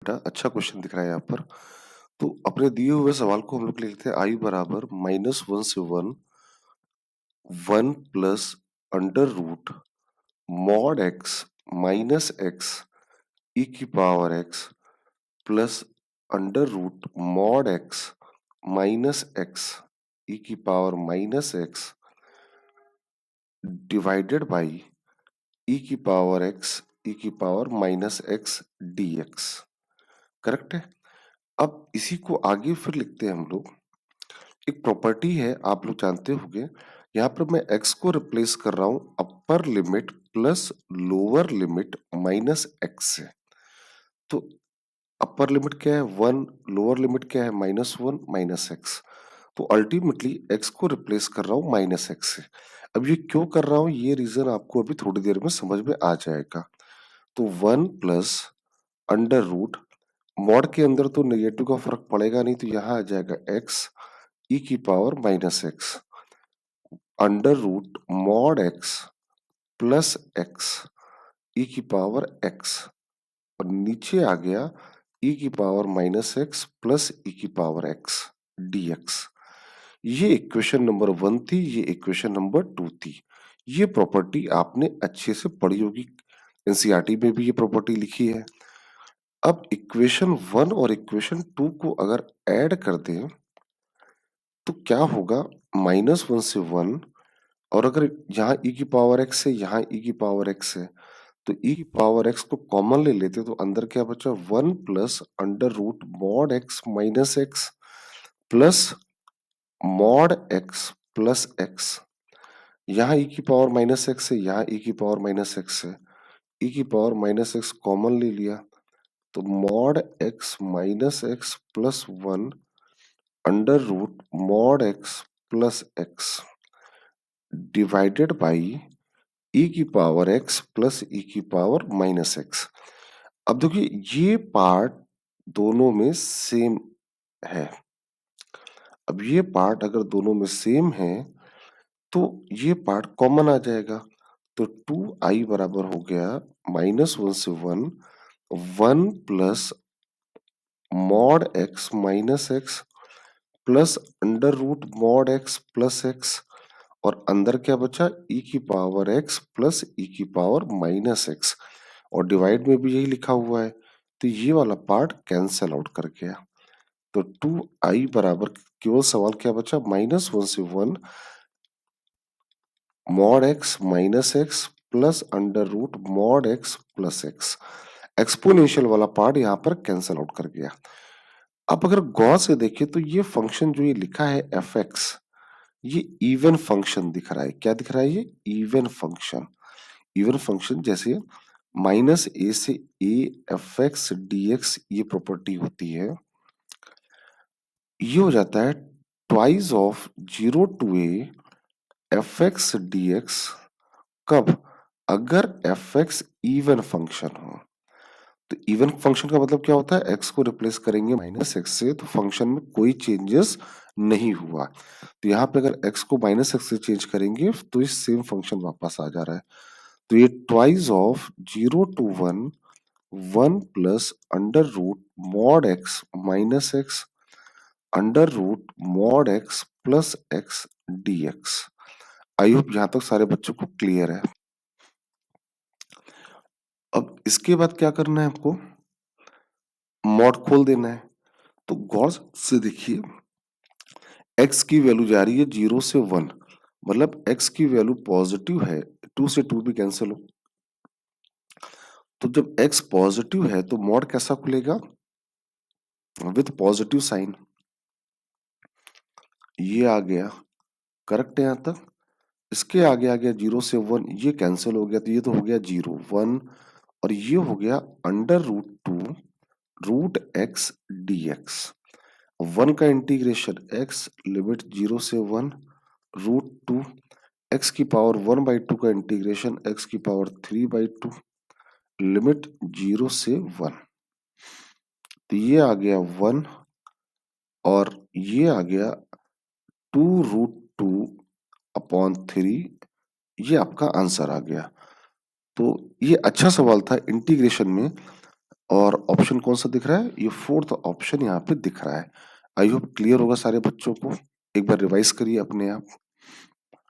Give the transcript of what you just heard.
बेटा, अच्छा क्वेश्चन दिख रहा है यहाँ पर। तो अपने दिए हुए सवाल को हम लोग लिख लेते हैं आई बराबर -1 से 1 1 plus under root mod x minus x e की power x plus under root mod x minus x e की power minus x divided by e की पावर एक्स ई की power minus x d x. Correct है। अब इसी को आगे फिर लिखते हैं हम लोग। एक प्रॉपर्टी है, आप लोग जानते होंगे। यहाँ पर मैं x को रिप्लेस कर रहा हूँ upper limit plus lower limit minus x से। तो अपर लिमिट क्या है 1, लोअर लिमिट क्या है -1 माइनस एक्स। तो अल्टीमेटली x को रिप्लेस कर रहा हूँ माइनस एक्स से। अब ये क्यों कर रहा हूँ, ये रीजन आपको अभी थोड़ी देर में समझ में आ जाएगा। तो 1 प्लस अंडर रूट मॉड के अंदर तो नेगेटिव का फर्क पड़ेगा नहीं, तो यहाँ आ जाएगा x ई की power minus x under root mod x plus x e की पावर एक्स और नीचे आ गया ई की power minus x plus e की पावर एक्स डी एक्स। ये इक्वेशन नंबर 1 थी, ये इक्वेशन नंबर 2 थी। ये प्रॉपर्टी आपने अच्छे से पढ़ी होगी, एनसीईआरटी में भी ये प्रॉपर्टी लिखी है। अब इक्वेशन 1 और इक्वेशन 2 को अगर ऐड कर दें तो क्या होगा, -1 से 1 और अगर यहाँ e की पावर x है, यहाँ e की पावर x है, तो e की पावर x को कॉमन ले लेते तो अंदर क्या बचा 1 plus under root mod x minus x plus mod x plus x. यहाँ e की पावर माइनस एक्स है, यहाँ e की पावर माइनस एक्स है, e की पावर माइनस एक्स कॉमन ले लिया तो mod x minus x plus 1 under root mod x plus x divided by e की पावर x प्लस ई की पावर माइनस एक्स। अब देखिए ये पार्ट दोनों में सेम है। अब ये पार्ट अगर दोनों में सेम है तो ये पार्ट कॉमन आ जाएगा। तो 2i बराबर हो गया -1 से 1 1 plus mod x minus x plus under root mod x plus x और अंदर क्या बचा e की पावर x प्लस e की पावर माइनस एक्स और डिवाइड में भी यही लिखा हुआ है, तो ये वाला पार्ट कैंसल आउट कर गया। तो 2i बराबर केवल सवाल क्या बचा -1 से 1 मॉड x minus x plus under root mod x plus x. Exponential वाला पार्ट यहाँ पर कैंसल आउट कर गया। अब अगर गौर से देखें तो ये फंक्शन जो ये लिखा है एफ एक्स, ये इवन फंक्शन दिख रहा है। क्या दिख रहा है, ये इवन फंक्शन। इवन फंक्शन जैसे -a से a f x d x ये प्रॉपर्टी होती है, ये हो जाता है twice of 0 to a f x d x. कब, अगर एफ एक्स इवन फंक्शन हो। तो इवन फंक्शन का मतलब क्या होता है, x को रिप्लेस करेंगे माइनस एक्स से तो फंक्शन में कोई चेंजेस नहीं हुआ। तो यहाँ पे अगर x को माइनस एक्स से चेंज करेंगे तो ये सेम फंक्शन वापस आ जा रहा है। तो ये twice of 0 to 1 1 plus under root mod x minus x under root mod x plus x d x. I hope यहाँ तक सारे बच्चों को क्लियर है। अब इसके बाद क्या करना है, आपको मॉड खोल देना है। तो गौर से देखिए x की वैल्यू जा रही है 0 से 1, मतलब x की वैल्यू पॉजिटिव है, 2 से 2 भी कैंसिल हो। तो जब x पॉजिटिव है तो मॉड कैसा खुलेगा, विथ पॉजिटिव साइन। ये आ गया, करेक्ट है यहाँ तक। इसके आगे आ गया 0 से 1, ये कैंसिल हो गया तो ये तो हो गया 0 1 और ये हो गया under root 2 root x d x. 1 का इंटीग्रेशन x लिमिट 0 से 1 रूट 2 x की पावर 1/2 का इंटीग्रेशन x की पावर 3/2 लिमिट 0 से 1। तो ये आ गया 1 और ये आ गया 2 रूट 2 अपॉन 3, ये आपका आंसर आ गया। तो ये अच्छा सवाल था इंटीग्रेशन में। और ऑप्शन कौन सा दिख रहा है? ये फोर्थ ऑप्शन यहाँ पे दिख रहा है। आई होप क्लियर होगा सारे बच्चों को। एक बार रिवाइज करिए अपने आप।